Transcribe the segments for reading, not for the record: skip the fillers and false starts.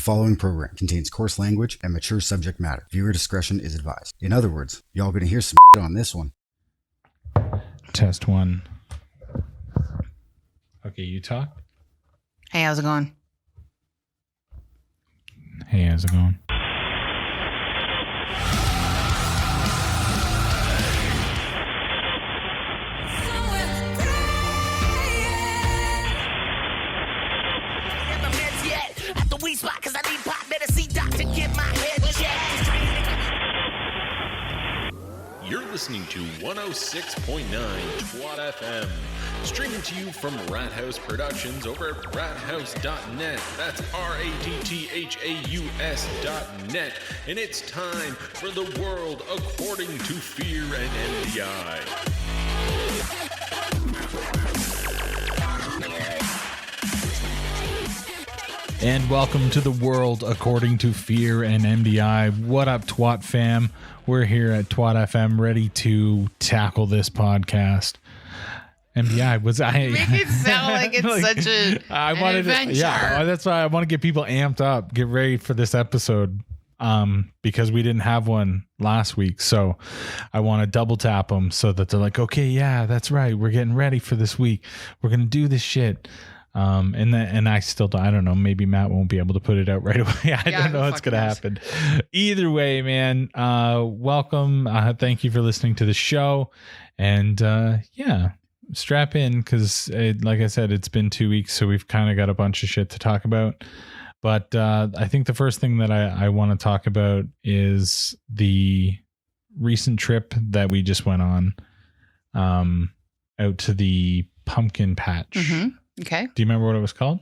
following program contains coarse language and mature subject matter. Viewer discretion is advised. In other words, y'all gonna hear some on this one. Test 1. Okay, you talk. Hey, how's it going? Hey, how's it going? You're listening to 106.9 Twat FM, streaming to you from Rat House Productions over at rathouse.net. That's RADTHAUS.net. And it's time for the world according to Fear and MDI. And welcome to the world according to Fear and MDI. What up, Twat fam? We're here at Twat FM ready to tackle this podcast. MDI, was I... Make it sound like it's such an adventure. Yeah, that's why I want to get people amped up, get ready for this episode, because we didn't have one last week. So I want to double tap them so that they're like, okay, yeah, that's right. We're getting ready for this week. We're going to do this shit. And I still don't, I don't know, maybe Matt won't be able to put it out right away. I don't know what's going to happen. Either way, man, welcome. Thank you for listening to the show. And yeah, strap in because like I said, it's been 2 weeks. So we've kind of got a bunch of shit to talk about. But I think the first thing that I want to talk about is the recent trip that we just went on out to the pumpkin patch. Mm-hmm. Okay. Do you remember what it was called?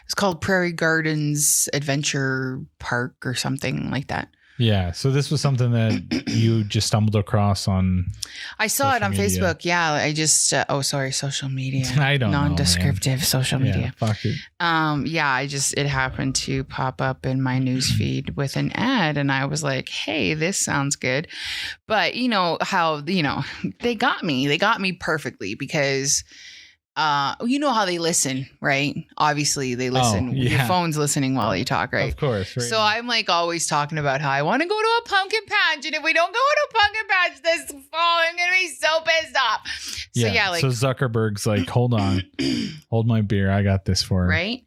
It's called Prairie Gardens Adventure Park or something like that. Yeah. So this was something that you just stumbled across on. I saw it on media. Facebook. Yeah. I just, social media. I don't know. Non-descriptive social media. Fuck it. Yeah. it happened to pop up in my newsfeed with an ad and I was like, hey, this sounds good. But you know how, they got me perfectly because you know how they listen, right? Obviously they listen. Oh, yeah. Your phone's listening while you talk, right? Of course. Right. So I'm like always talking about how I want to go to a pumpkin patch. And if we don't go to a pumpkin patch this fall, I'm going to be so pissed off. So yeah, so Zuckerberg's like, hold on, hold my beer. I got this for her. Right.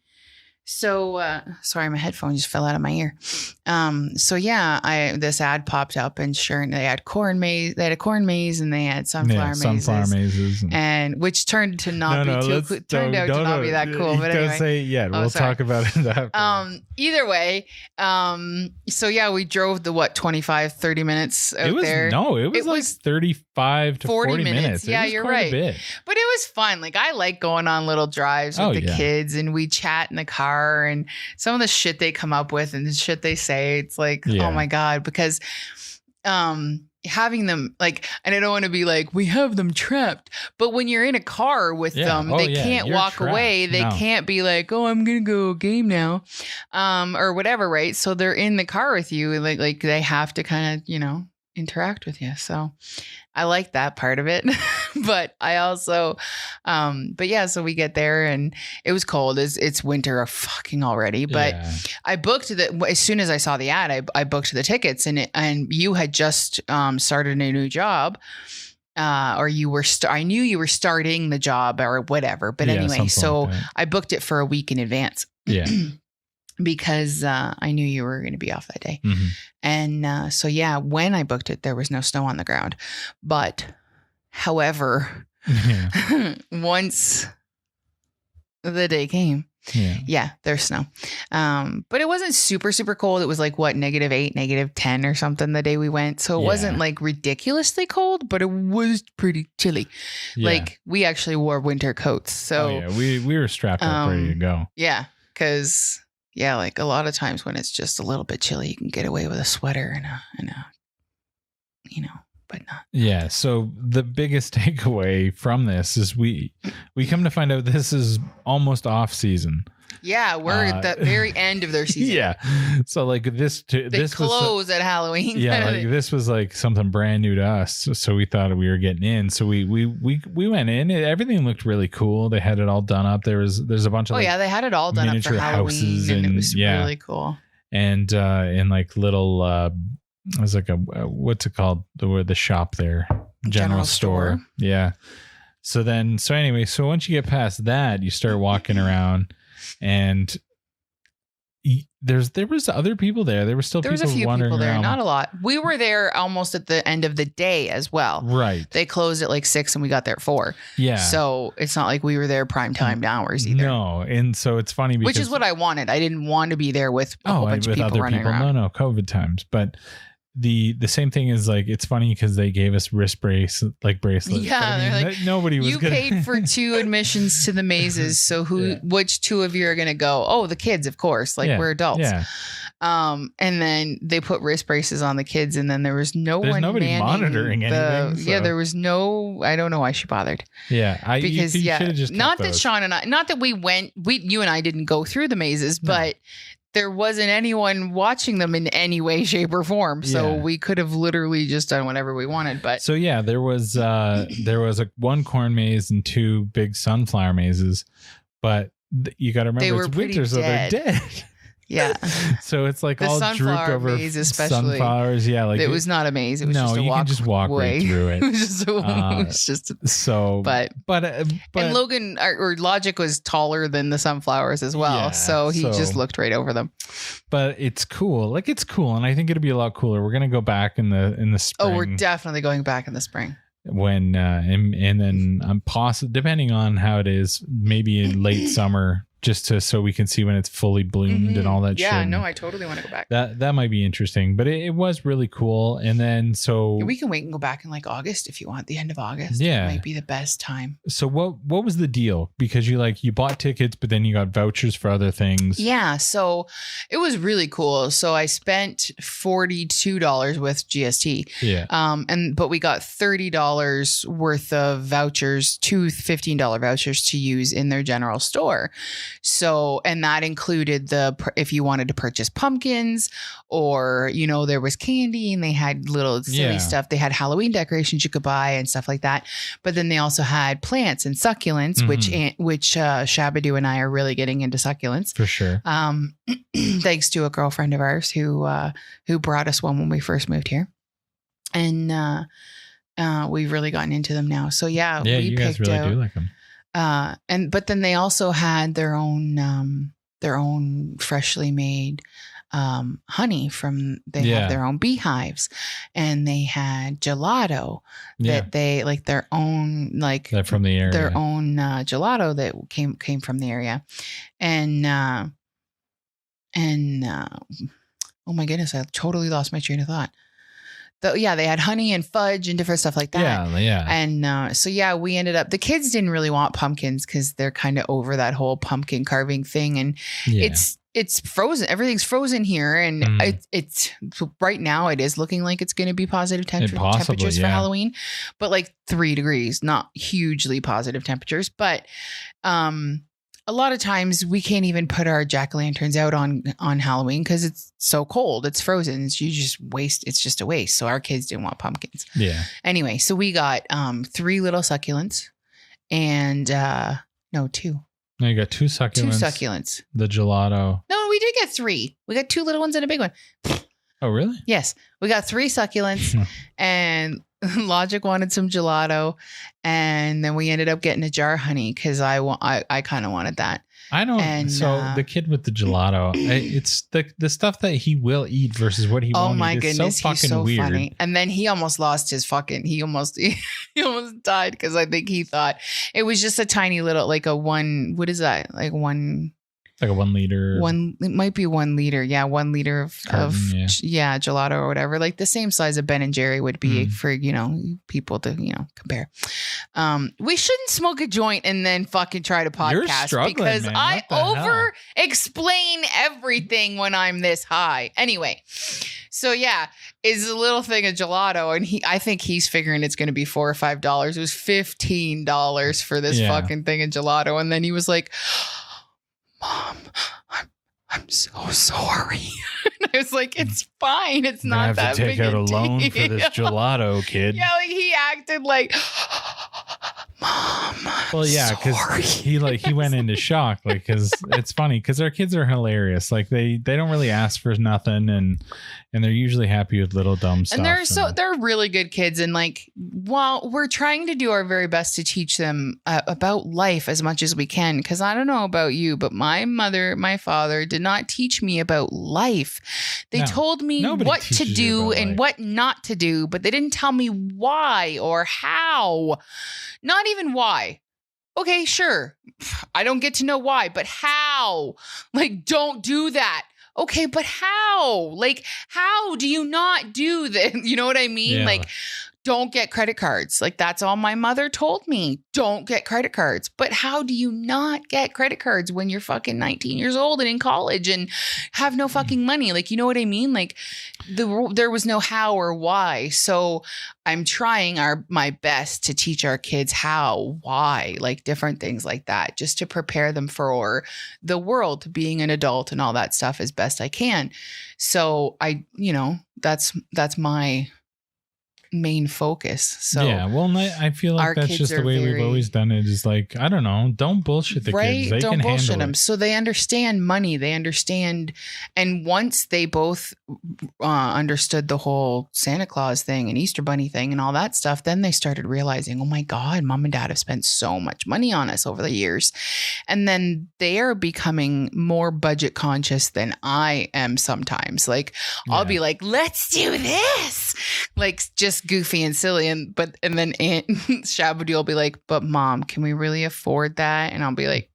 So, sorry, my headphone just fell out of my ear. So yeah, this ad popped up and sure, they had corn maze. They had a corn maze and they had sunflower mazes. And which turned to not be turned out to not be that cool. But anyway, don't say it yet. We'll talk about it after. Either way, so yeah, we drove the 25-30 minutes out there. No, it was like 35 to 40 minutes. Yeah, you're right. But it was fun. Like I like going on little drives with the kids and we chat in the car and some of the shit they come up with and the shit they say, it's like, oh my God, because having them like, and I don't want to be like, we have them trapped, but when you're in a car with them, they can't walk away. They can't be like, oh, I'm going to go game now, or whatever. Right. So they're in the car with you. Like they have to kind of, interact with you. So I like that part of it, but I also, so we get there and it was cold. It's winter fucking already, but I booked as soon as I saw the ad, I booked the tickets and you had just, started a new job, or you were, I knew you were starting the job or whatever, but anyway, so like I booked it for a week in advance. Yeah. Because I knew you were going to be off that day. Mm-hmm. And so, yeah, when I booked it, there was no snow on the ground. But however, once the day came, there's snow. But it wasn't super, super cold. It was like what, -8, -10 or something the day we went. So it wasn't like ridiculously cold, but it was pretty chilly. Yeah. Like we actually wore winter coats. So we were strapped up ready to go. Yeah. Because like a lot of times when it's just a little bit chilly, you can get away with a sweater and a but not. Yeah. So the biggest takeaway from this is we come to find out this is almost off season. Yeah, we're at the very end of their season. Yeah. So like this close at Halloween. Yeah, like this was like something brand new to us. So we thought we were getting in. So we went in. Everything looked really cool. They had it all done up. There's a bunch of they had it all done up for Halloween, and it was really cool. and in like little it was like a what's it called, the shop there, general store. Yeah. So anyway, so once you get past that, you start walking around, and there was other people there. There were still people a few wandering people there, around. not a lot. We were there almost at the end of the day as well. Right. They closed at like 6 and we got there at 4. Yeah. So it's not like we were there prime time hours either. No. And so it's funny because, which is what I wanted. I didn't want to be there with a whole bunch of people running around. No, COVID times. But the same thing is like, it's funny because they gave us wrist bracelets. Yeah, they're like, nobody was. You paid for 2 admissions to the mazes, so which 2 of you are going to go? Oh, the kids, of course. Like we're adults. Yeah. And then they put wrist braces on the kids, and then there was nobody monitoring anything. So. Yeah, there was no. I don't know why she bothered. Yeah, because you just not that Sean and I, not that we went. You and I didn't go through the mazes, but there wasn't anyone watching them in any way, shape, or form. So we could have literally just done whatever we wanted. But so there was one corn maze and 2 big sunflower mazes, but you got to remember it's winter, so they're dead. Yeah. So it's like the all drooped over maze especially. Sunflowers. Yeah. Like it was not a maze. It was just a walk. You can just walk right through it. It was just and Logan or Logic was taller than the sunflowers as well. Yeah, so he just looked right over them. But it's cool. Like it's cool. And I think it'll be a lot cooler. We're going to go back in the spring. Oh, we're definitely going back in the spring. When, and then I'm depending on how it is, maybe in late summer, just so we can see when it's fully bloomed and all that shit. Yeah, no, I totally want to go back. That might be interesting, but it was really cool. And then we can wait and go back in like August if you want, the end of August. Yeah, it might be the best time. So what was the deal? Because you bought tickets, but then you got vouchers for other things. Yeah, so it was really cool. So I spent $42 with GST. Yeah. But we got $30 worth of vouchers, 2 $15 vouchers to use in their general store. So, and that included if you wanted to purchase pumpkins or, there was candy and they had little silly stuff. They had Halloween decorations you could buy and stuff like that. But then they also had plants and succulents, which Shabadoo and I are really getting into succulents. For sure. Thanks to a girlfriend of ours who brought us one when we first moved here. And we've really gotten into them now. So we you guys picked really out, do like them. But then they also had their own freshly made honey they have their own beehives, and they had gelato that they like their own, like they're from the area, their own gelato that came from the area. And oh my goodness, I totally lost my train of thought. They had honey and fudge and different stuff like that. Yeah. And we ended up, the kids didn't really want pumpkins because they're kind of over that whole pumpkin carving thing. And it's frozen. Everything's frozen here. And it's right now it is looking like it's going to be positive temperatures for Halloween, but like 3 degrees, not hugely positive temperatures. But a lot of times we can't even put our jack-o'-lanterns out on Halloween because it's so cold. It's frozen. It's just a waste. So our kids didn't want pumpkins. Yeah. Anyway, so we got 3 little succulents and 2. No, you got 2 succulents. 2 succulents. The gelato. No, we did get 3. We got 2 little ones and a big one. Oh, really? Yes. We got 3 succulents and Logic wanted some gelato, and then we ended up getting a jar of honey because I kind of wanted that. I don't. And, the kid with the gelato, it's the stuff that he will eat versus what he won't eat. Oh my goodness, so fucking he's so weird. Funny. And then he almost lost his he almost died because I think he thought it was just a tiny little, like a one. What is that? Like one. Like a 1 liter. It might be 1 liter. Yeah. 1 liter of gelato or whatever. Like the same size of Ben and Jerry would be for, people to, compare. We shouldn't smoke a joint and then fucking try to podcast because man. I over explain everything when I'm this high. Anyway. So is a little thing of gelato, and I think he's figuring it's going to be $4 or $5. It was $15 for this fucking thing of gelato. And then he was like, Mom, I'm so sorry. And I was like, it's fine. It's not that big a deal. I have to take out a loan for this gelato, kid. Yeah, like he acted like, Mom, Well, yeah, because he went into shock, like, because it's funny because our kids are hilarious. Like they don't really ask for nothing, and they're usually happy with little dumb stuff. And they're really good kids, and like, while we're trying to do our very best to teach them about life as much as we can, because I don't know about you, but my father did not teach me about life. They told me what to do and what not to do, but they didn't tell me why or how. Not even why. Okay, sure. I don't get to know why, but how? Like, don't do that. Okay, but how? Like, how do you not do this? You know what I mean? Yeah. Like, don't get credit cards. Like, that's all my mother told me. Don't get credit cards. But how do you not get credit cards when you're fucking 19 years old and in college and have no fucking money? Like, you know what I mean? Like, there was no how or why. So I'm trying my best to teach our kids how, why, like different things like that, just to prepare them for the world, being an adult and all that stuff as best I can. So that's my main focus. So yeah, well, I feel like that's just the way we've always done it. Is like, I don't know, don't bullshit the kids. They don't can bullshit handle them. it. So they understand money. They understand, and once they both understood the whole Santa Claus thing and Easter Bunny thing and all that stuff, then they started realizing, oh my God, mom and dad have spent so much money on us over the years, and then they are becoming more budget conscious than I am sometimes. Like, I'll be like, let's do this, like, just goofy and silly, and then Aunt Shabadoo will be like, but mom, can we really afford that? And I'll be like,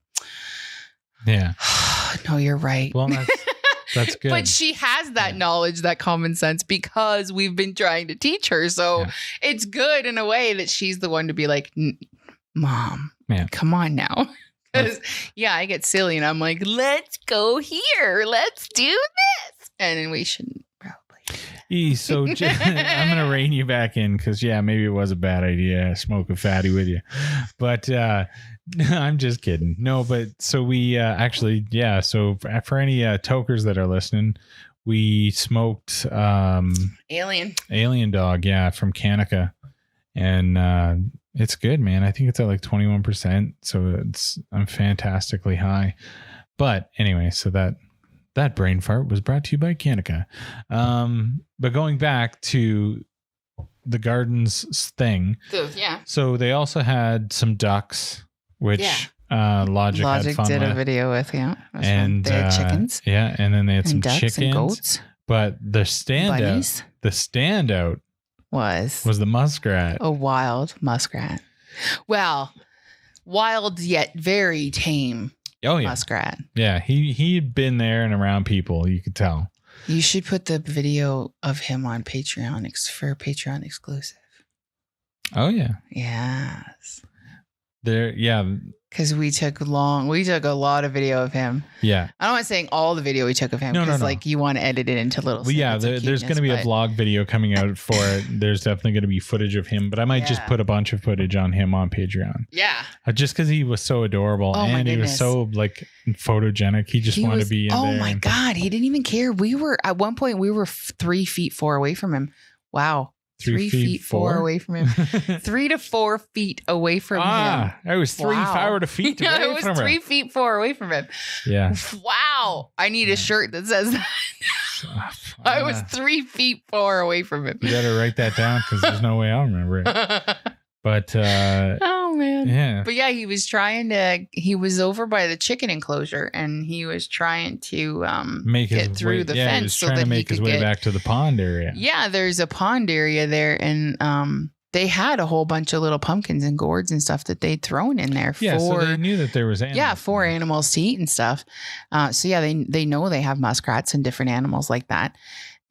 yeah, no, you're right. Well, that's good. But she has that knowledge, that common sense, because we've been trying to teach her. So it's good in a way that she's the one to be like, mom, come on now. Because I get silly and I'm like, let's go here, let's do this, and then we shouldn't. So I'm going to rein you back in because, maybe it was a bad idea. Smoke a fatty with you. But I'm just kidding. No, but so we actually, so for any tokers that are listening, we smoked Alien Dog, from Kanika. And it's good, man. I think it's at like 21%. So I'm fantastically high. But anyway, so that brain fart was brought to you by Kanika. But going back to the gardens thing. So they also had some ducks, which Logic had fun did with. A video with, and they had chickens. And then they had some ducks chickens. And goats. But the standout was the muskrat. A wild muskrat. Well, wild yet very tame. Oh yeah, muskrat. Yeah, he had been there and around people. You could tell. You should put the video of him on Patreon for Patreon exclusive. Oh yeah. Yes. Because we took a lot of video of him. Yeah. I don't want to say all the video we took of him. No. Like, you want to edit it into little. Well, yeah, there's going to be a vlog video coming out for it. There's definitely going to be footage of him, but I might just put a bunch of footage on him on Patreon. Yeah. Just because he was so adorable and he was so like photogenic. He just wanted to be in there. Oh my God. He didn't even care. At one point we were 3 feet 4 away from him. Wow. 3 feet 4 away from him. 3 to 4 feet away from him. I was 3 feet away from him. I was 3 feet 4 away from him. Yeah. Wow. I need a shirt that says that. I was 3 feet 4 away from him. You better write that down because there's no way I'll remember it. But oh man. Yeah. But he was over by the chicken enclosure and he was trying to get through the fence. He was trying to make his way back to the pond area. Yeah, there's a pond area there, and they had a whole bunch of little pumpkins and gourds and stuff that they'd thrown in there so they knew that there was animals. Yeah, for animals to eat and stuff. They know they have muskrats and different animals like that.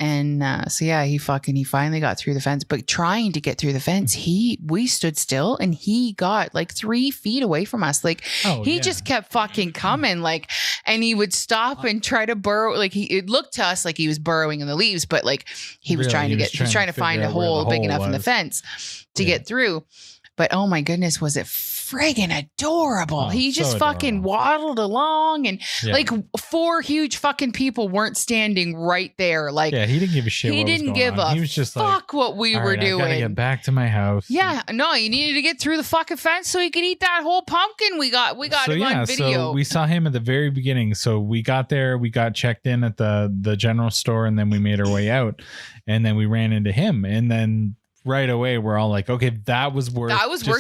And he finally got through the fence, but trying to get through the fence, we stood still and he got like 3 feet away from us. Like he just kept fucking coming, like, and he would stop and try to burrow. Like it looked to us like he was burrowing in the leaves, but like he was trying to find a hole big enough in the fence to get through. But oh my goodness, was it friggin' adorable. Oh, He just so fucking adorable. waddled along, and Yeah. like 4 huge fucking people weren't standing right there. Like, Yeah, he didn't give a shit. he what was didn't going give on. a He was just fuck what we all were right, I gotta doing. get back to my house. Yeah, no, you needed to get through the fucking fence so he could eat that whole pumpkin. We got him on video. So we saw him at the very beginning. So we got there, we got checked in at the general store, and then we made our way out, and then we ran into him, and then right away we're all like, okay, that was worth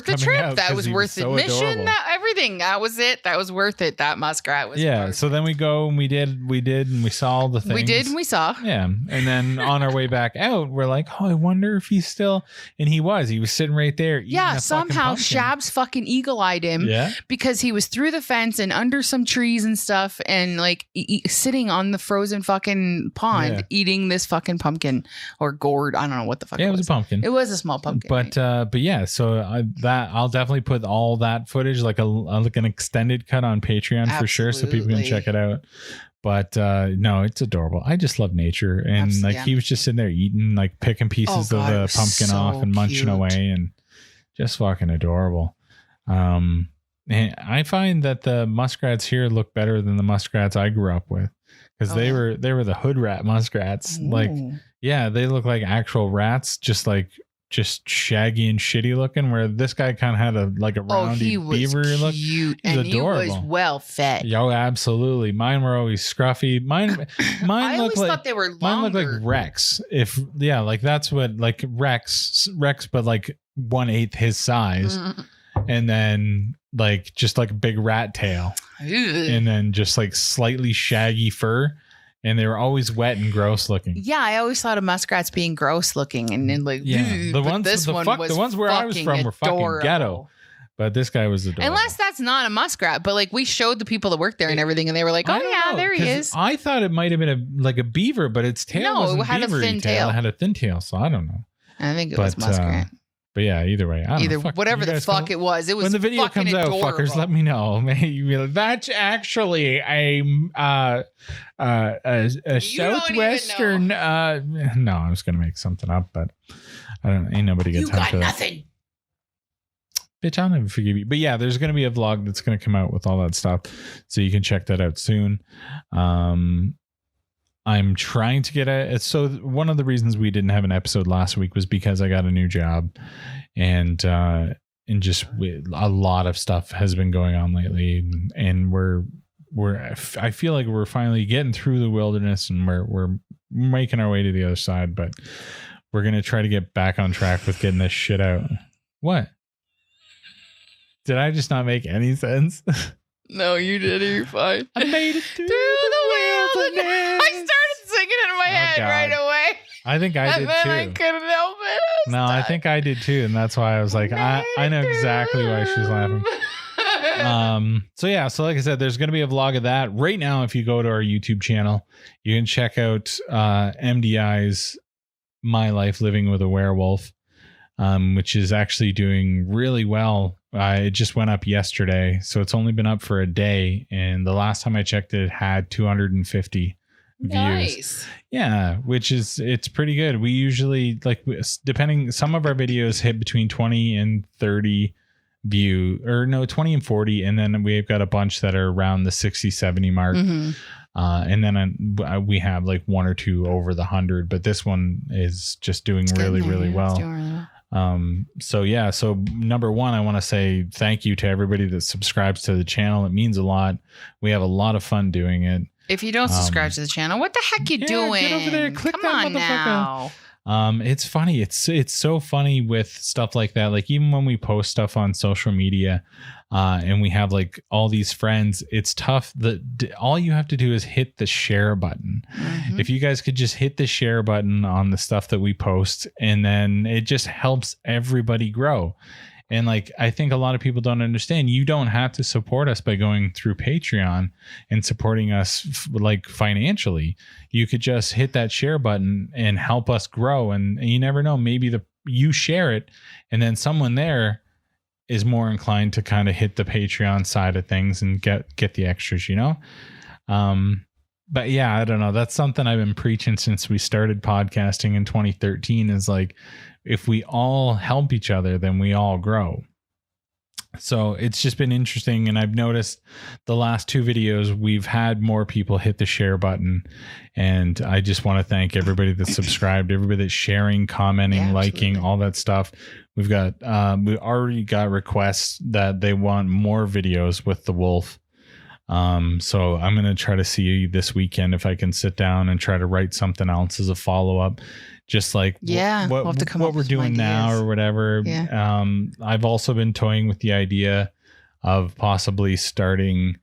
the trip. That was worth so admission. adorable. Everything. That was it. That was worth it. That muskrat was. Yeah. perfect. So then we go and we did, and we saw all the things. We did, and we saw. Yeah. And then on our way back out, we're like, oh, I wonder if he's still. And he was sitting right there. Yeah. Somehow Shabs fucking eagle-eyed him. Yeah. Because he was through the fence and under some trees and stuff, and like sitting on the frozen fucking pond eating this fucking pumpkin or gourd. I don't know what the fuck. Yeah, it was a pumpkin. It was a small pumpkin. But yeah, so I'll definitely put all that footage like an extended cut on Patreon for sure, so people can check it out. But no, it's adorable. I just love nature, and he was just sitting there eating, like picking pieces of the pumpkin off and munching away, and just fucking adorable. And I find that the muskrats here look better than the muskrats I grew up with, because they were the hood rat muskrats. Ooh. Like, yeah, they look like actual rats, just shaggy and shitty looking, where this guy kind of had a roundy beaver look. Cute, He's and adorable. he was well fed. Yo, absolutely. Mine were always scruffy. Mine I looked always like thought they were longer. mine looked like Rex. That's what Rex, but like 1/8 his size, and then just like a big rat tail, and then just like slightly shaggy fur. And they were always wet and gross looking. Yeah, I always thought of muskrats being gross looking, and then the ones where I was from were fucking ghetto. But this guy was adorable. Unless that's not a muskrat, but like we showed the people that worked there and everything, and they were like, "Oh yeah, there he is." I thought it might have been a beaver, but its tail wasn't it had a thin tail. It had a thin tail, so I don't know. I think it was muskrat. But yeah, either way, I don't know. Whatever the fuck it was when the video comes out, fuckers, let me know. Maybe be like, that's actually a southwestern. No, I was gonna make something up, but I don't. Ain't nobody got time for that. Nothing. Bitch, I'll never forgive you. But yeah, there's gonna be a vlog that's gonna come out with all that stuff, so you can check that out soon. I'm trying to get so one of the reasons we didn't have an episode last week was because I got a new job, and just a lot of stuff has been going on lately, and I feel like we're finally getting through the wilderness, and we're making our way to the other side, but we're going to try to get back on track with getting this shit out. What? Did I just not make any sense? No, you did. You're fine. I made it through the wilderness. I started singing in my head right away. I think I did too. I couldn't help it. I think I did too, and that's why I was like, I know exactly why she's laughing. So like I said, there's going to be a vlog of that right now. If you go to our YouTube channel, you can check out MDI's My Life Living with a Werewolf, which is actually doing really well. It just went up yesterday, so it's only been up for a day, and the last time I checked it had 250 nice. Views. Yeah, it's pretty good. We usually depending, some of our videos hit between 20 and 30 20 and 40, and then we've got a bunch that are around the 60-70 mark. And then we have like one or two over the 100, but this one is just doing really well. So number one, I want to say thank you to everybody that subscribes to the channel. It means a lot. We have a lot of fun doing it. If you don't subscribe to the channel, what the heck you doing? Get over there, click Come that on now. It's funny. It's so funny with stuff like that. Like even when we post stuff on social media, and we have like all these friends, it's tough. All you have to do is hit the share button. If you guys could just hit the share button on the stuff that we post, and then it just helps everybody grow. And like, I think a lot of people don't understand, you don't have to support us by going through Patreon and supporting us financially. You could just hit that share button and help us grow. And you never know, maybe you share it, and then someone there is more inclined to kind of hit the Patreon side of things and get the extras, But yeah, I don't know. That's something I've been preaching since we started podcasting in 2013, is like, if we all help each other, then we all grow. So it's just been interesting. And I've noticed the last 2 videos, we've had more people hit the share button. And I just want to thank everybody that's subscribed, everybody that's sharing, commenting, liking, all that stuff. We already got requests that they want more videos with the wolf. So I'm going to try to see this weekend if I can sit down and try to write something else as a follow-up. Just like we'll have to come what we're doing now or whatever. Yeah. I've also been toying with the idea of possibly starting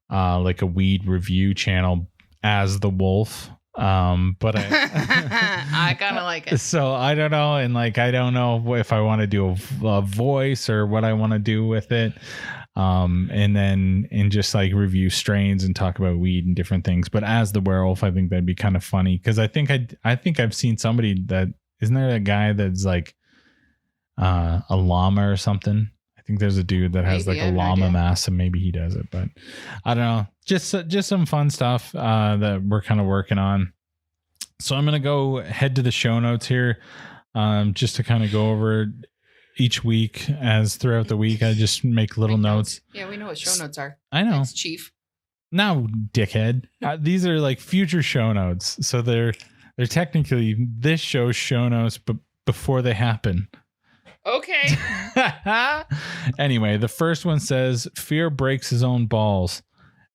like a weed review channel as the wolf. But I kind of like it. So I don't know. And like, I don't know if I want to do a voice or what I want to do with it. And just like review strains and talk about weed and different things. But as the werewolf, I think that'd be kind of funny because I think I've seen somebody that isn't there a guy that's like a llama or something. I think there's a dude that has like a llama mask and maybe he does it, but I don't know. Just some fun stuff that we're kind of working on. So I'm gonna go head to the show notes here, just to kind of go over each week as throughout the week. I just make little notes. Yeah, we know what show notes are. I know. Thanks, Chief. Now, dickhead. These are like future show notes. So they're technically this show's show notes, but before they happen. Okay. Anyway, the first one says Fear breaks his own balls.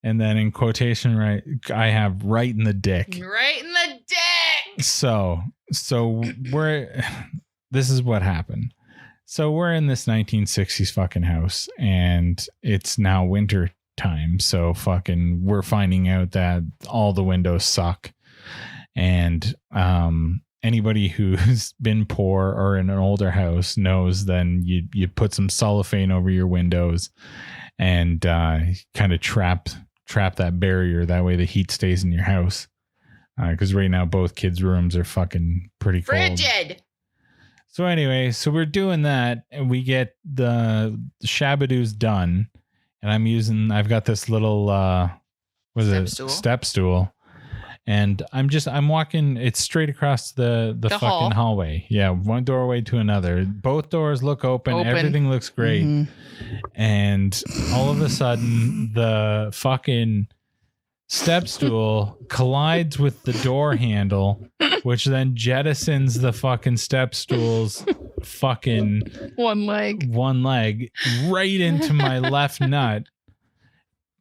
And then in quotation, right, I have right in the dick. Right in the dick. So this is what happened. So we're in this 1960s fucking house and it's now winter time. So fucking we're finding out that all the windows suck. And anybody who's been poor or in an older house knows then you put some cellophane over your windows and kind of trap that barrier. That way the heat stays in your house. Because right now both kids' rooms are fucking pretty cold. Frigid. So anyway, so we're doing that and we get the Shabadoos done. And I've got this little, step stool. And I'm walking, it's straight across the fucking hallway. Yeah. One doorway to another. Both doors look open. Everything looks great. Mm-hmm. And all of a sudden the fucking step stool collides with the door handle, which then jettisons the fucking step stool's fucking one leg right into my left nut.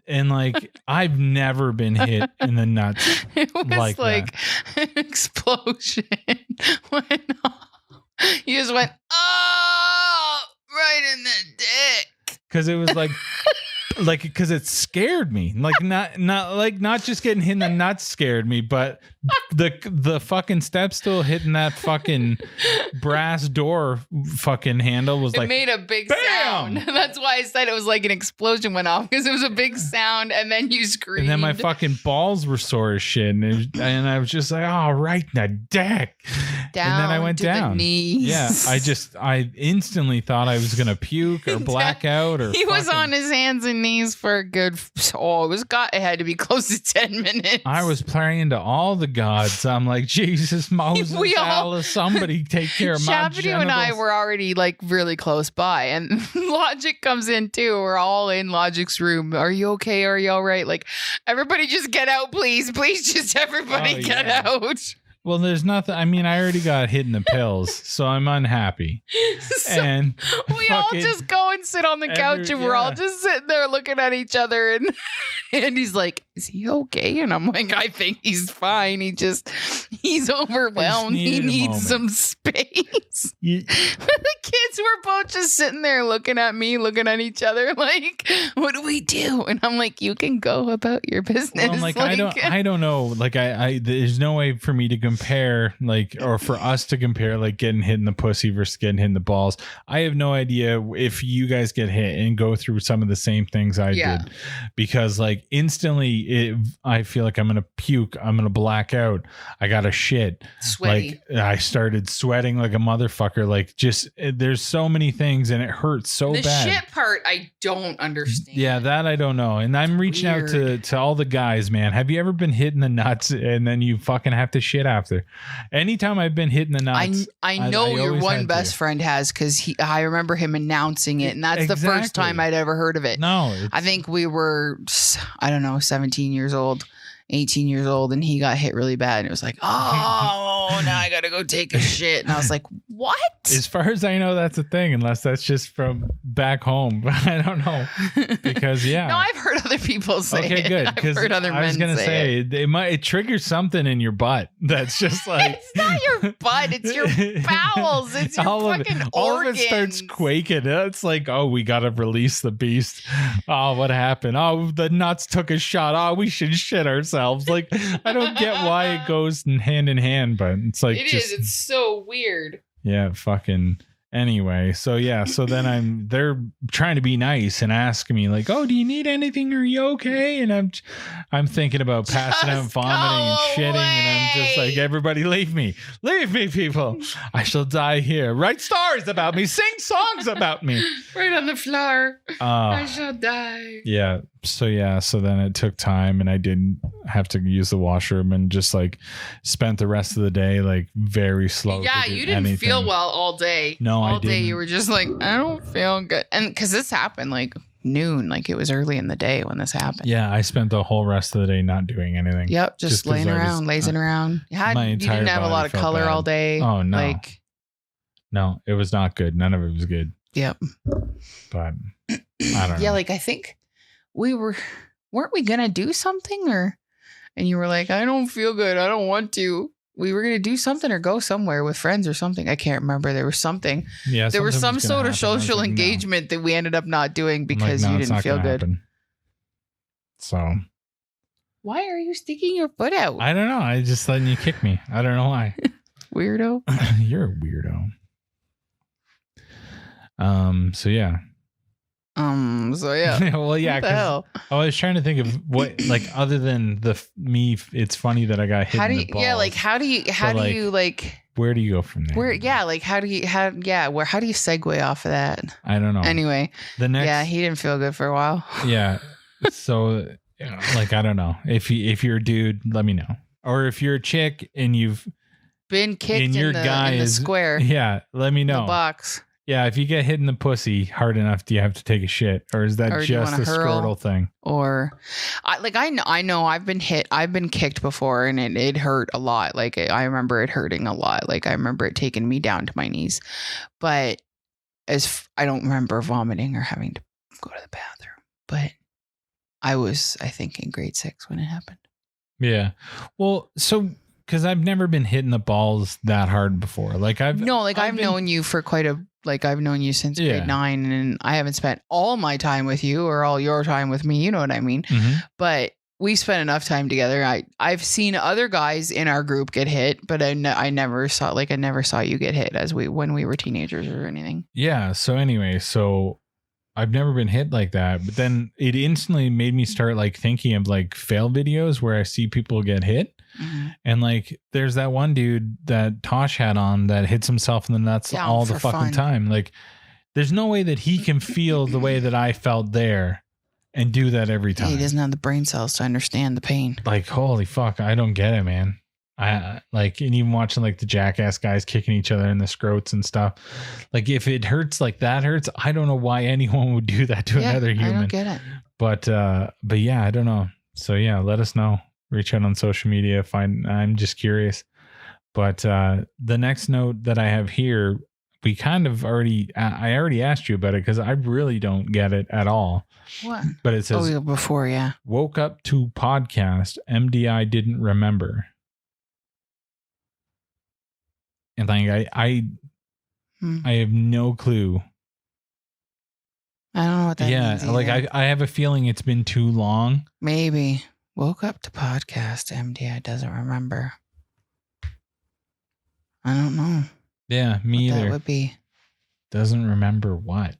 And like, I've never been hit in the nuts. It was like an explosion went off. You just went, oh, right in the dick. Because it was like because it scared me. Like not just getting hit in the nuts scared me, but the fucking step stool hitting that fucking brass door fucking handle was it made a big bam! Sound. That's why I said it was like an explosion went off because it was a big sound and then you screamed. And then my fucking balls were sore as shit. And I was just like, oh, right in the dick. Down and then I went to down. The knees. Yeah. I instantly thought I was going to puke or black out or he was on his hands and knees for a good, it had to be close to 10 minutes. I was praying to all the gods. I'm like, Jesus, Moses, Allah, somebody take care of my genitals. Shabadoo and I were already like really close by, and Logic comes in too. We're all in Logic's room. Are you okay? Are you all right? Like, everybody just get out, please. Please just everybody get out. Well, there's nothing. I mean, I already got hit in the pills, so I'm unhappy. So and we all just go and sit on the couch, and we're all just sitting there looking at each other. And he's like, "Is he okay?" And I'm like, "I think he's fine. He's overwhelmed. He needs some space." The kids were both just sitting there looking at me, looking at each other, like, "What do we do?" And I'm like, "You can go about your business." Well, I'm like, I don't know. Like, I there's no way for me to compare, like, or for us to compare, like, getting hit in the pussy versus getting hit in the balls. I have no idea if you guys get hit and go through some of the same things I did, because like instantly I feel like I'm going to puke. I'm going to black out. I got to shit. Sweaty. Like I started sweating like a motherfucker. Like just, there's so many things and it hurts so bad. The shit part, I don't understand. Yeah, that I don't know. And I'm reaching out to all the guys, man. Have you ever been hit in the nuts and then you fucking have to shit after? Anytime I've been hit in the nuts. I know your one best friend has, because I remember him announcing it. And that's the first time I'd ever heard of it. No. I think we were, I don't know, 17 years old, 18 years old, and he got hit really bad. And it was like, oh, now I got to go take a shit. And I was like, what? As far as I know, that's a thing, unless that's just from back home. I don't know. Because, yeah. No, I've heard other people say okay, good. I've heard other men say it. I was going to say, it triggers something in your butt. That's just like. It's not your butt. It's your bowels. It's your fucking organs. All of it starts quaking. It's like, oh, we got to release the beast. Oh, what happened? Oh, the nuts took a shot. Oh, we should shit ourselves. Like, I don't get why it goes hand in hand, but it's like. It's so weird. Yeah, fucking. Anyway, so yeah, so then they're trying to be nice and ask me like, "Oh, do you need anything? Are you okay?" And I'm thinking about passing out, vomiting, and shitting, and I'm just like, "Everybody, leave me, people! I shall die here. Write stories about me, sing songs about me, right on the floor. I shall die." Yeah. So then it took time, and I didn't have to use the washroom, and just like spent the rest of the day like very slow. Yeah, you didn't feel well all day. No, all day you were just like, I don't feel good, and because this happened like noon, like it was early in the day when this happened. Yeah, I spent the whole rest of the day not doing anything. Yep, just laying around, lazing around. You didn't have a lot of color all day. Oh no, no, it was not good. None of it was good. Yep, but I don't know. Yeah, like I think. Weren't we gonna do something, and you were like, I don't feel good, I don't want to. We were gonna do something or go somewhere with friends or something. I can't remember. There was something. Yeah, there was some sort of social engagement that we ended up not doing because you didn't feel good. Happen. So why are you sticking your foot out? I don't know. I just letting you kick me. I don't know why. Weirdo. You're a weirdo. So yeah. So yeah. Well, yeah. Because I was trying to think of what, like, other than me. It's funny that I got hit. In the balls. Yeah. Like, how do you where do you go from there? Where? Yeah. Like, how do you segue off of that? I don't know. Anyway, yeah, he didn't feel good for a while. Yeah. So, like, I don't know. If you're a dude, let me know. Or if you're a chick and you've been kicked in the square. Yeah. Let me know. The box. Yeah, if you get hit in the pussy hard enough, do you have to take a shit, or is that just a scrotal thing? Or, I know I've been hit, I've been kicked before, and it hurt a lot. Like I remember it hurting a lot. Like I remember it taking me down to my knees, but I don't remember vomiting or having to go to the bathroom. But I think in grade 6 when it happened. Yeah, well, so. Because I've never been hit in the balls that hard before. Like I've known you for I've known you since grade 9, and I haven't spent all my time with you or all your time with me. You know what I mean? Mm-hmm. But we spent enough time together. I've seen other guys in our group get hit, but I never saw you get hit when we were teenagers or anything. Yeah. So anyway, I've never been hit like that, but then it instantly made me start like thinking of like fail videos where I see people get hit. Mm-hmm. And like there's that one dude that Tosh had on that hits himself in the nuts all the fucking time. Like there's no way that he can feel the way that I felt there and do that every time. He doesn't have the brain cells to understand the pain. Like, holy fuck, I don't get it, man. I like, and even watching like the Jackass guys kicking each other in the scrotes and stuff. Like if it hurts like that hurts, I don't know why anyone would do that to another human. I don't get it. But yeah, I don't know. So yeah, let us know. Reach out on social media. I'm just curious. But the next note that I have here, we kind of I already asked you about it because I really don't get it at all. What? But it says before, yeah. Woke up to podcast. MDI didn't remember. And like I have no clue. I don't know what that means. Yeah, like I have a feeling it's been too long. Maybe. Woke up to podcast. MDI doesn't remember. I don't know. Yeah, me either. That would be. Doesn't remember what.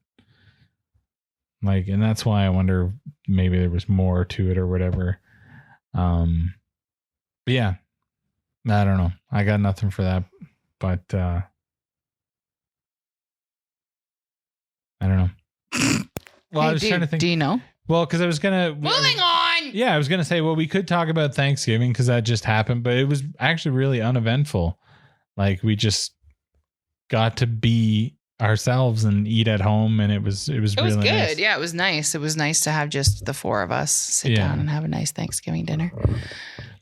Like, and that's why I wonder maybe there was more to it or whatever. But yeah, I don't know. I got nothing for that, but I don't know. Well, I was trying to think. Do you know? Well, because I was gonna moving on. Yeah, I was gonna say, well, we could talk about Thanksgiving because that just happened, but it was actually really uneventful. Like we just got to be ourselves and eat at home, and it was really good. Nice. Yeah, it was nice. It was nice to have just the four of us sit down and have a nice Thanksgiving dinner.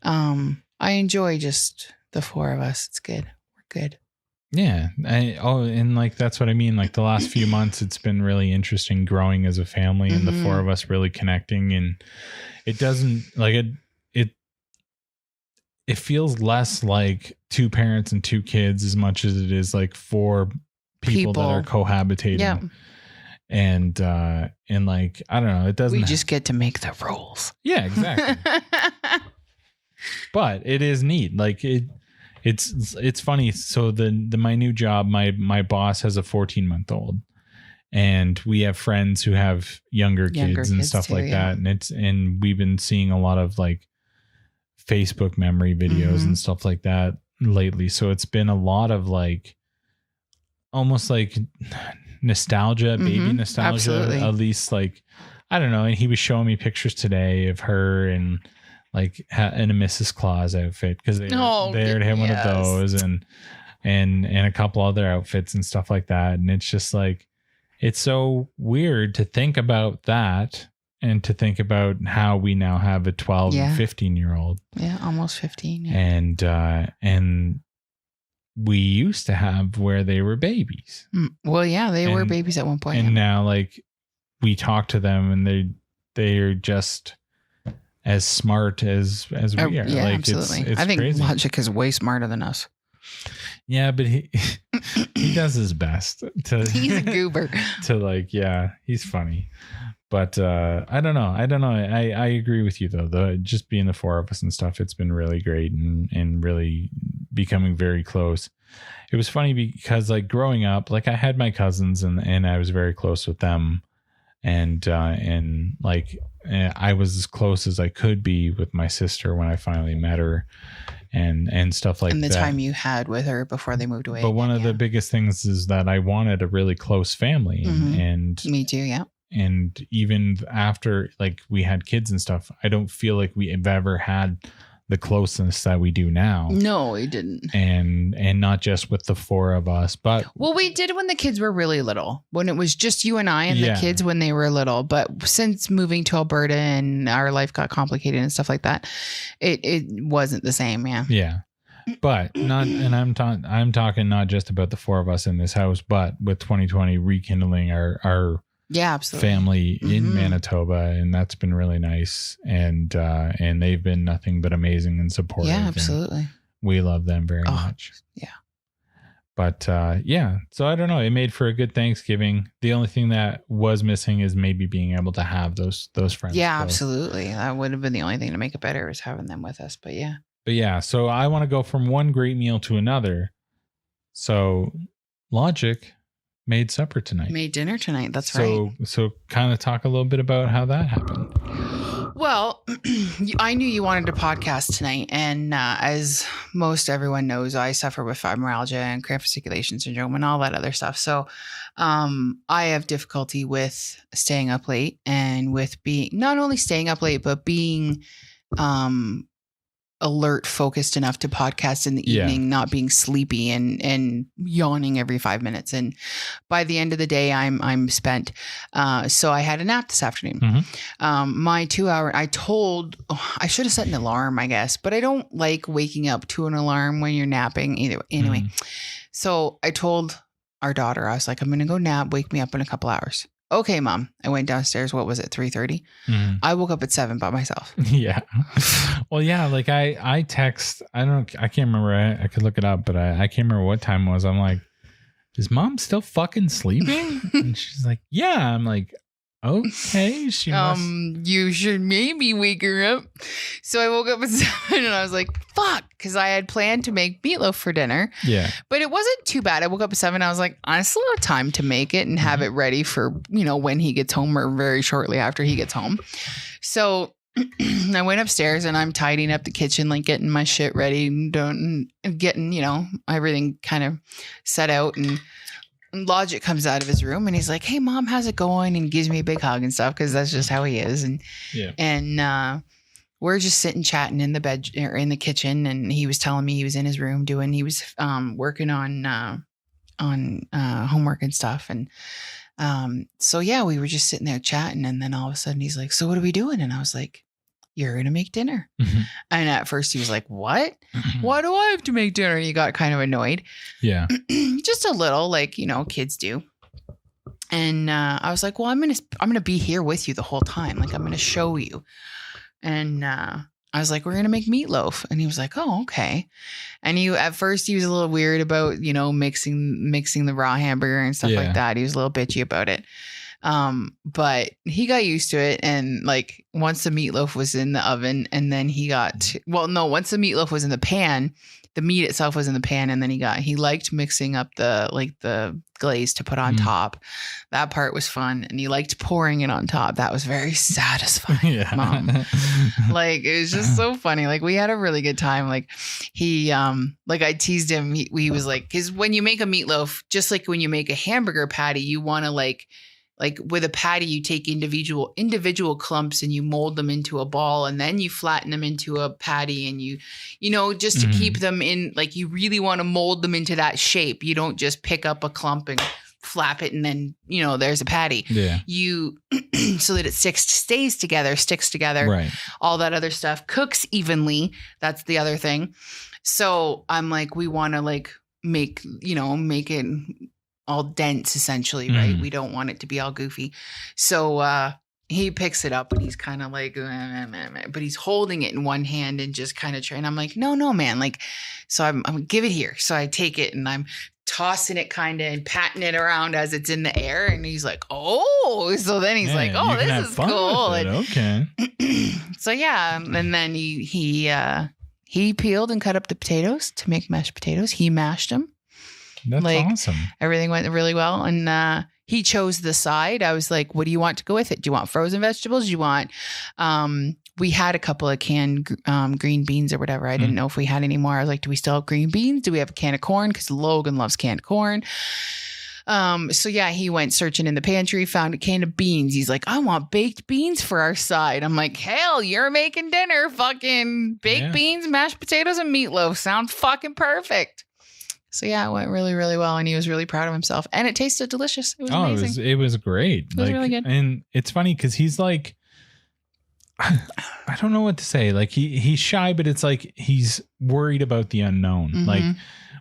I enjoy just the four of us. It's good. We're good. Yeah. And like, that's what I mean. Like the last few months, it's been really interesting growing as a family and the four of us really connecting. And it doesn't like it feels less like two parents and two kids as much as it is like four people that are cohabitating. Yeah. And like, I don't know, it doesn't. We just get to make the rules. Yeah, exactly. But it is neat. Like it's funny. So my new job, my boss has a 14-month-old, and we have friends who have younger kids and stuff too, like that. And we've been seeing a lot of like Facebook memory videos and stuff like that lately. So it's been a lot of like almost like nostalgia, baby nostalgia. Absolutely. At least like, I don't know. And he was showing me pictures today of her and like in a Mrs. Claus outfit because they had him one of those and a couple other outfits and stuff like that. And it's just like, it's so weird to think about that and to think about how we now have a 12 and 15-year-old. Yeah, almost 15. Yeah. And we used to have where they were babies. Well, yeah, they were babies at one point. And now like we talk to them and they're just as smart as we are. Yeah, like, absolutely. It's I think crazy. Logic is way smarter than us. Yeah, but he does his best to. He's a goober. To like, yeah, he's funny. But I don't know. I agree with you though. Just being the four of us and stuff, it's been really great and really becoming very close. It was funny because like growing up, like I had my cousins and I was very close with them. And like I was as close as I could be with my sister when I finally met her and stuff like that. And the time you had with her before they moved away. But one of the biggest things is that I wanted a really close family and me too. Yeah. And even after like we had kids and stuff, I don't feel like we have ever had the closeness that we do now. No, we didn't. And not just with the four of us, but well, we did when the kids were really little, when it was just you and I and the kids when they were little. But since moving to Alberta and our life got complicated and stuff like that, it wasn't the same. Yeah. Yeah. But not, and I'm talking not just about the four of us in this house, but with 2020 rekindling our absolutely. Family in Manitoba, and that's been really nice. And they've been nothing but amazing and supportive. Yeah, absolutely. We love them very much. Yeah. But so I don't know. It made for a good Thanksgiving. The only thing that was missing is maybe being able to have those friends. Yeah, close. Absolutely. That would have been the only thing to make it better, is having them with us. But yeah. So I want to go from one great meal to another. So Logic made supper tonight. Made dinner tonight. That's right. So kind of talk a little bit about how that happened. Well, I knew you wanted to podcast tonight. And as most everyone knows, I suffer with fibromyalgia and cramp fasciculation syndrome and all that other stuff. So I have difficulty with staying up late and with being not only staying up late, but being alert, focused enough to podcast in the evening, not being sleepy and yawning every 5 minutes. And by the end of the day, I'm spent. So I had a nap this afternoon. My 2 hour, I should have set an alarm, I guess, but I don't like waking up to an alarm when you're napping either. Anyway, so I told our daughter, I was like, I'm going to go nap, wake me up in a couple hours. Okay, Mom. I went downstairs. What was it? 3:30. I woke up at 7 by myself. Yeah. Well, yeah. Like I text. I can't remember. I could look it up, but I can't remember what time it was. I'm like, is Mom still fucking sleeping? And she's like, yeah. I'm like, okay. She must. You should maybe wake her up. So I woke up at 7 and I was like, fuck. Because I had planned to make meatloaf for dinner. Yeah. But it wasn't too bad. I woke up at 7. I was like, I still have time to make it and have it ready for, when he gets home or very shortly after he gets home. So I went upstairs and I'm tidying up the kitchen, like getting my shit ready and getting, you know, everything kind of set out. And Logic comes out of his room and he's like, "Hey Mom, how's it going?" And gives me a big hug and stuff, because that's just how he is. And we're just sitting chatting in the bed or in the kitchen, and he was telling me he was in his room working on homework and stuff. And so yeah, we were just sitting there chatting, and then all of a sudden he's like, "So what are we doing?" And I was like, "You're going to make dinner." Mm-hmm. And at first he was like, "What? Mm-hmm. Why do I have to make dinner?" And he got kind of annoyed. Yeah. Just a little, like, you know, kids do. And I was like, "Well, I'm going to be here with you the whole time. Like, I'm going to show you." And I was like, "We're going to make meatloaf." And he was like, "Oh, okay." And at first he was a little weird about, you know, mixing the raw hamburger and stuff like that. He was a little bitchy about it. But he got used to it. And like, once the meatloaf was in the oven, and then once the meatloaf was in the pan, the meat itself was in the pan. And then he liked mixing up the glaze to put on top. That part was fun. And he liked pouring it on top. That was very satisfying. Mom. Like, it was just so funny. Like, we had a really good time. Like, he, like, I teased him. He was like, because when you make a meatloaf, just like when you make a hamburger patty, you want to like with a patty, you take individual clumps and you mold them into a ball, and then you flatten them into a patty, and you know, just to keep them in, like, you really want to mold them into that shape. You don't just pick up a clump and flap it and then, you know, there's a patty. Yeah. So that it stays together, sticks together, right. All that other stuff cooks evenly. That's the other thing. So I'm like, we want to like make it all dense essentially, right? We don't want it to be all goofy. So he picks it up and he's kind of like, but he's holding it in one hand and just kind of trying. I'm like, no, man. Like, so I'm give it here. So I take it and I'm tossing it kind of and patting it around as it's in the air. And he's like, oh, so then he's like, oh, this is cool. And, okay. So yeah. And then he peeled and cut up the potatoes to make mashed potatoes. He mashed them. That's awesome. Everything went really well. And he chose the side. I was like, what do you want to go with it? Do you want frozen vegetables? Do you want, we had a couple of canned green beans or whatever. I didn't know if we had any more. I was like, do we still have green beans? Do we have a can of corn? Because Logan loves canned corn. So yeah, he went searching in the pantry, found a can of beans. He's like, I want baked beans for our side. I'm like, hell, you're making dinner. Fucking baked beans, mashed potatoes, and meatloaf. Sounds fucking perfect. So yeah, it went really, really well, and he was really proud of himself, and it tasted delicious. It was amazing. It was great. It was really good. And it's funny because he's like, I don't know what to say. Like he's shy, but it's like he's worried about the unknown. Mm-hmm. Like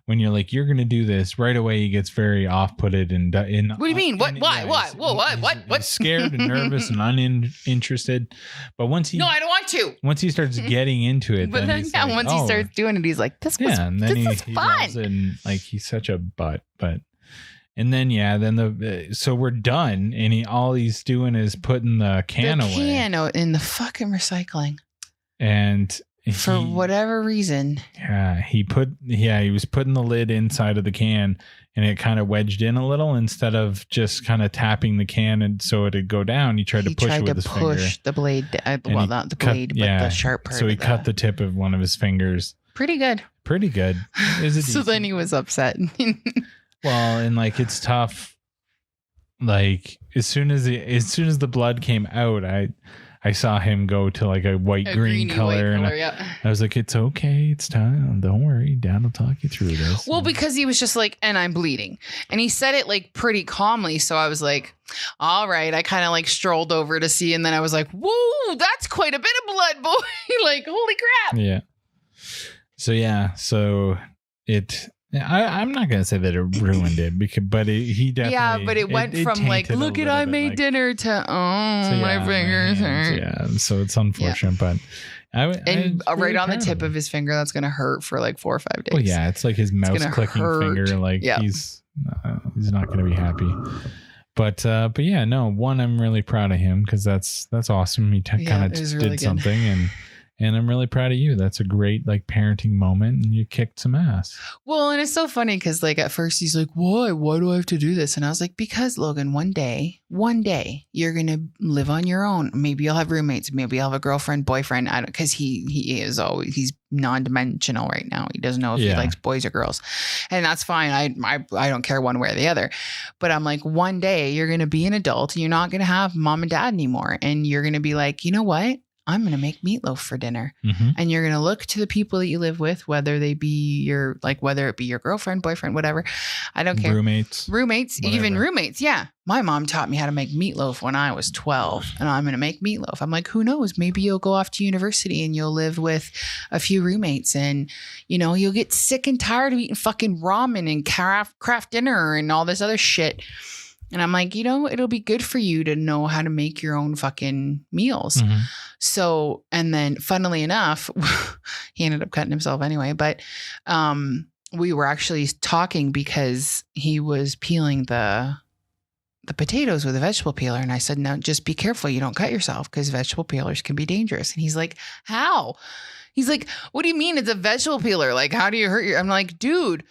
when you're like, you're going to do this right away, he gets very off-putted and what do you mean? What? Why? What? He's scared and nervous and uninterested. But once he, no, I don't want to. Once he starts getting into it, but then yeah, like, once he starts doing it, he's like, this was and then this he fun. Loves it, and like he's such a butt, but. And then so we're done, and all he's doing is putting the can away. The can in the fucking recycling. And for whatever reason. Yeah, he was putting the lid inside of the can, and it kind of wedged in a little instead of just kind of tapping the can and so it'd go down. He tried to push it with his finger. The blade, not the blade, but the sharp part. So he cut the tip of one of his fingers. Pretty good. So then he was upset. Well, and like it's tough. Like as soon as the blood came out, I saw him go to like a green color, and I was like, "It's okay, it's time. Don't worry, Dad will talk you through this." Well, because he was just like, "And I'm bleeding," and he said it like pretty calmly, so I was like, "All right." I kind of like strolled over to see, and then I was like, "Whoa, that's quite a bit of blood, boy!" Like, holy crap! Yeah. So it. I'm not gonna say that it ruined it but he definitely. Yeah, but it went from like, look at I made dinner to my fingers hurt. Yeah, so it's unfortunate, but right on the tip of his finger, that's gonna hurt for like 4 or 5 days. Well, yeah, it's like his mouse clicking finger. Like he's not gonna be happy. But yeah, no. I'm really proud of him because that's awesome. He kind of did something And I'm really proud of you. That's a great like parenting moment, and you kicked some ass. Well, and it's so funny because like at first he's like, why do I have to do this? And I was like, because Logan, one day you're going to live on your own. Maybe you'll have roommates. Maybe you'll have a girlfriend, boyfriend. I don't, because he's non-dimensional right now. He doesn't know if he likes boys or girls, and that's fine. I don't care one way or the other, but I'm like, one day you're going to be an adult and you're not going to have mom and dad anymore. And you're going to be like, you know what? I'm going to make meatloaf for dinner. Mm-hmm. And you're going to look to the people that you live with, whether it be your girlfriend, boyfriend, whatever. I don't care. Roommates, whatever. Even roommates. Yeah. My mom taught me how to make meatloaf when I was 12, and I'm going to make meatloaf. I'm like, who knows? Maybe you'll go off to university and you'll live with a few roommates, and you'll get sick and tired of eating fucking ramen and craft dinner and all this other shit. And I'm like, it'll be good for you to know how to make your own fucking meals. Mm-hmm. So, and then funnily enough, he ended up cutting himself anyway, but we were actually talking because he was peeling the potatoes with a vegetable peeler. And I said, no, just be careful. You don't cut yourself because vegetable peelers can be dangerous. And he's like, how? He's like, what do you mean it's a vegetable peeler? Like, how do you hurt your, I'm like, dude,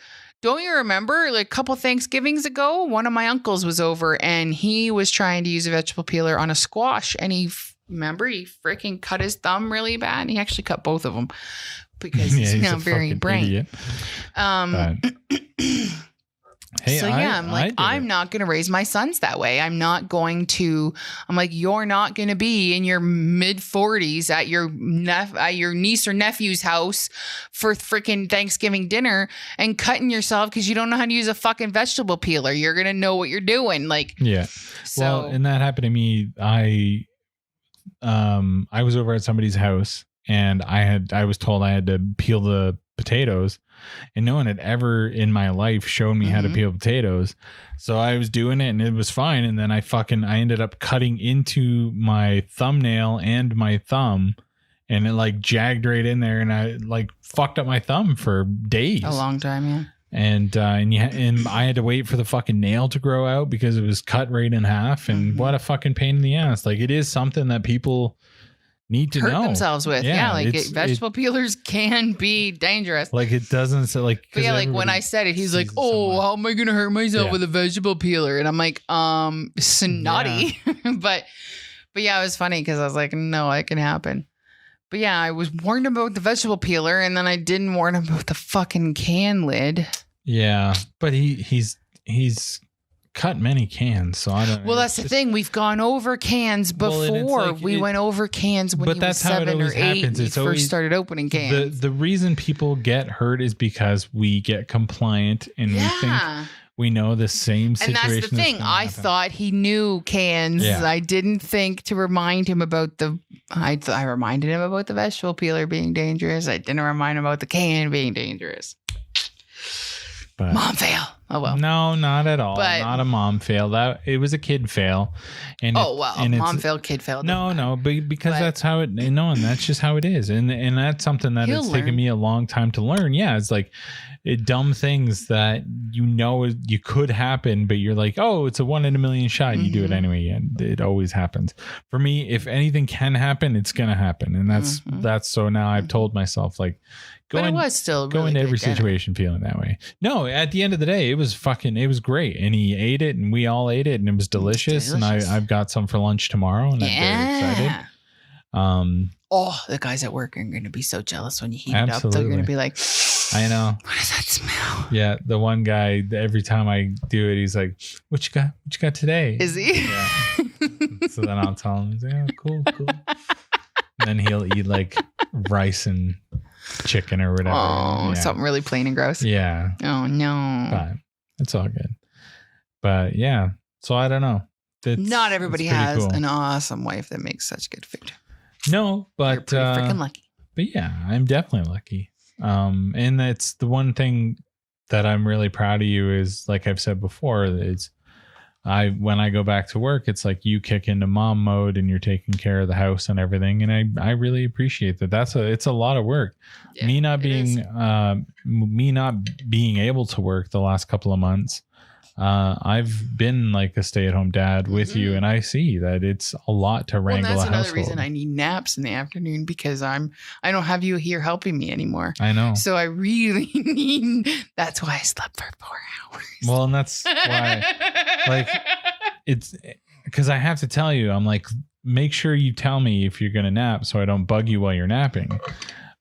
don't you remember like a couple Thanksgivings ago, one of my uncles was over and he was trying to use a vegetable peeler on a squash, and he freaking cut his thumb really bad. And he actually cut both of them because he's not very brain. Hey, so I'm not going to raise my sons that way. I'm like, you're not going to be in your mid 40s at your niece or nephew's house for freaking Thanksgiving dinner and cutting yourself because you don't know how to use a fucking vegetable peeler. You're going to know what you're doing. Like, yeah. So, well, and that happened to me. I was over at somebody's house and I was told I had to peel the potatoes, and no one had ever in my life shown me how to peel potatoes. So I was doing it and it was fine. And then I ended up cutting into my thumbnail and my thumb, and it like jagged right in there, and I like fucked up my thumb for days. A long time, yeah. And I had to wait for the fucking nail to grow out because it was cut right in half. And what a fucking pain in the ass. Like, it is something that people need to hurt themselves with. Vegetable peelers can be dangerous. Like, it doesn't say like, but yeah, like when I said it, he's like, oh, how am I gonna hurt myself with a vegetable peeler? And I'm like, snotty. but yeah, it was funny because I was like, no, it can happen. But yeah, I was warned about the vegetable peeler, and then I didn't warn him about the fucking can lid. Yeah, but he's cut many cans, so I don't know. Well, that's the thing. We've gone over cans before. We went over cans when he was 7 or 8 and he first started opening cans. The reason people get hurt is because we get compliant and we think we know the same situation. And that's the thing. I thought he knew cans. Yeah. I didn't think to remind him about I reminded him about the vegetable peeler being dangerous. I didn't remind him about the can being dangerous. But mom fail. Oh well. No, not at all. But, not a mom fail. It was a kid fail. And mom failed, kid failed. No, because that's how it. No, and that's just how it is. And that's something that it's taken me a long time to learn. Yeah, it's like dumb things that you could happen, but you're like, oh, it's a 1 in a million shot. You do it anyway, and it always happens. For me, if anything can happen, it's gonna happen, and that's so now I've told myself like. It was still really into every situation feeling that way. No, at the end of the day, it was great. And he ate it and we all ate it and it was delicious. And I've got some for lunch tomorrow and I'm very excited. The guys at work are going to be so jealous when you heat it up. They're going to be like, I know. What does that smell? Yeah. The one guy, every time I do it, he's like, what you got? What you got today? Is he? Yeah. So then I'll tell him, he's like, oh, cool. And then he'll eat like rice and chicken or whatever. Oh, something really plain and gross. Yeah. Oh no. But it's all good. But yeah. So I don't know. Not everybody has an awesome wife that makes such good food. No, but you're pretty freaking lucky. But yeah, I'm definitely lucky. And that's the one thing that I'm really proud of you is, like I've said before, is when I go back to work, it's like you kick into mom mode and you're taking care of the house and everything. And I really appreciate that. It's a lot of work. Yeah, me not being able to work the last couple of months. I've been like a stay-at-home dad with you, and I see that it's a lot to wrangle a household. That's another reason I need naps in the afternoon, because I don't have you here helping me anymore. I know. So I really need. That's why I slept for 4 hours. Well, and that's why, like, it's because I have to tell you, I'm like, make sure you tell me if you're gonna nap, so I don't bug you while you're napping.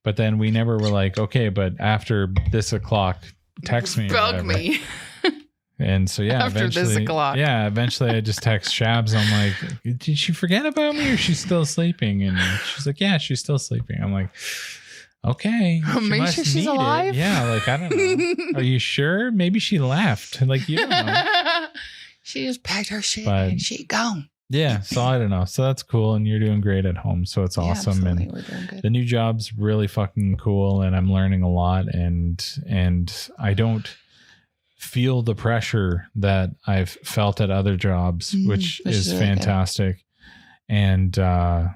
But then we never were like, okay, but after this o'clock, text me. Bug me. And so, yeah, after eventually, this o'clock. Yeah, eventually I just text Shabs. I'm like, did she forget about me, or she's still sleeping? And she's like, yeah, she's still sleeping. I'm like, okay. Make sure she's alive. Yeah, like, I don't know. Are you sure? Maybe she left. Like, you don't know. She just packed her shit and she gone. Yeah, so I don't know. So that's cool, and you're doing great at home, so it's awesome. Absolutely. And we're doing good. The new job's really fucking cool, and I'm learning a lot, and I don't feel the pressure that I've felt at other jobs, which is really fantastic. Good. And I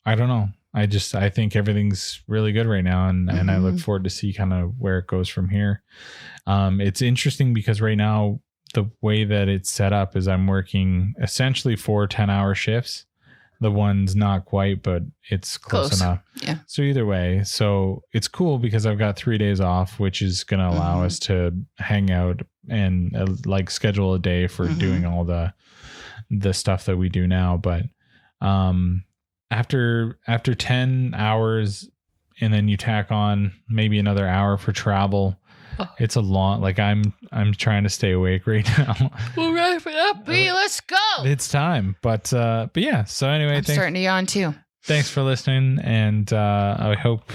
don't know. I think everything's really good right now, and I look forward to see kind of where it goes from here. It's interesting because right now, the way that it's set up is I'm working essentially 4 10-hour shifts. The one's not quite, but it's close enough. Yeah. So either way, so it's cool because I've got 3 days off, which is going to allow us to hang out and like schedule a day for doing all the stuff that we do now. But after 10 hours, and then you tack on maybe another hour for travel. It's a long, like I'm trying to stay awake right now. We'll wrap it up, B. Let's go. It's time. But yeah. So anyway, I'm starting to yawn too. Thanks for listening. And I hope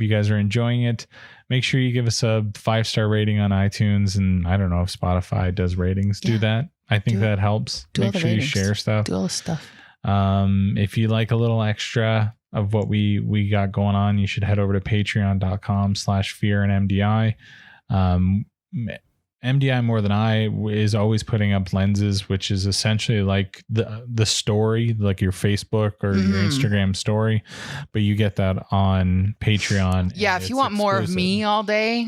you guys are enjoying it. Make sure you give us a 5-star rating on iTunes. And I don't know if Spotify does ratings. Yeah. Do that. I think that helps. Make sure you share stuff. Do all the stuff. If you like a little extra of what we got going on, you should head over to patreon.com/fearandmdi. MDI More Than I is always putting up lenses, which is essentially like the story, like your Facebook or your Instagram story, but you get that on Patreon. Yeah, if you want more of me all day,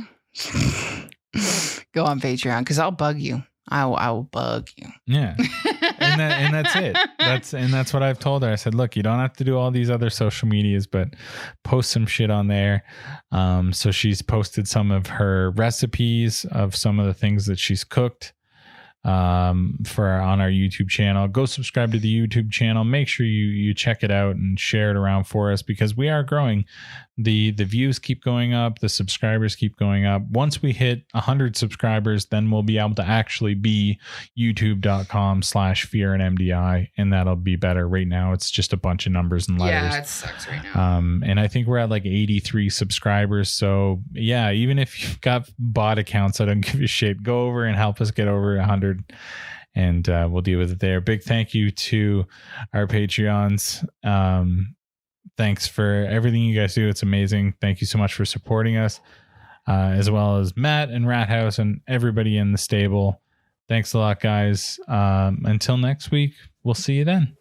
go on Patreon, because I'll bug you. I will bug you. Yeah. And that's it. That's what I've told her. I said, look, you don't have to do all these other social medias, but post some shit on there. So she's posted some of her recipes of some of the things that she's cooked on our YouTube channel. Go subscribe to the YouTube channel. Make sure you check it out and share it around for us, because we are growing. The views keep going up. The subscribers keep going up. Once we hit 100 subscribers, then we'll be able to actually be youtube.com/fearandmdi, and that'll be better. Right now, it's just a bunch of numbers and letters. Yeah, it sucks right now. And I think we're at like 83 subscribers. So yeah, even if you've got bot accounts, I don't give a shit. Go over and help us get over 100. And we'll deal with it there. Big thank you to our Patreons. Thanks for everything you guys do. It's amazing. Thank you so much for supporting us, as well as Matt and Rat House and everybody in the stable. Thanks a lot, guys. Until next week, we'll see you then.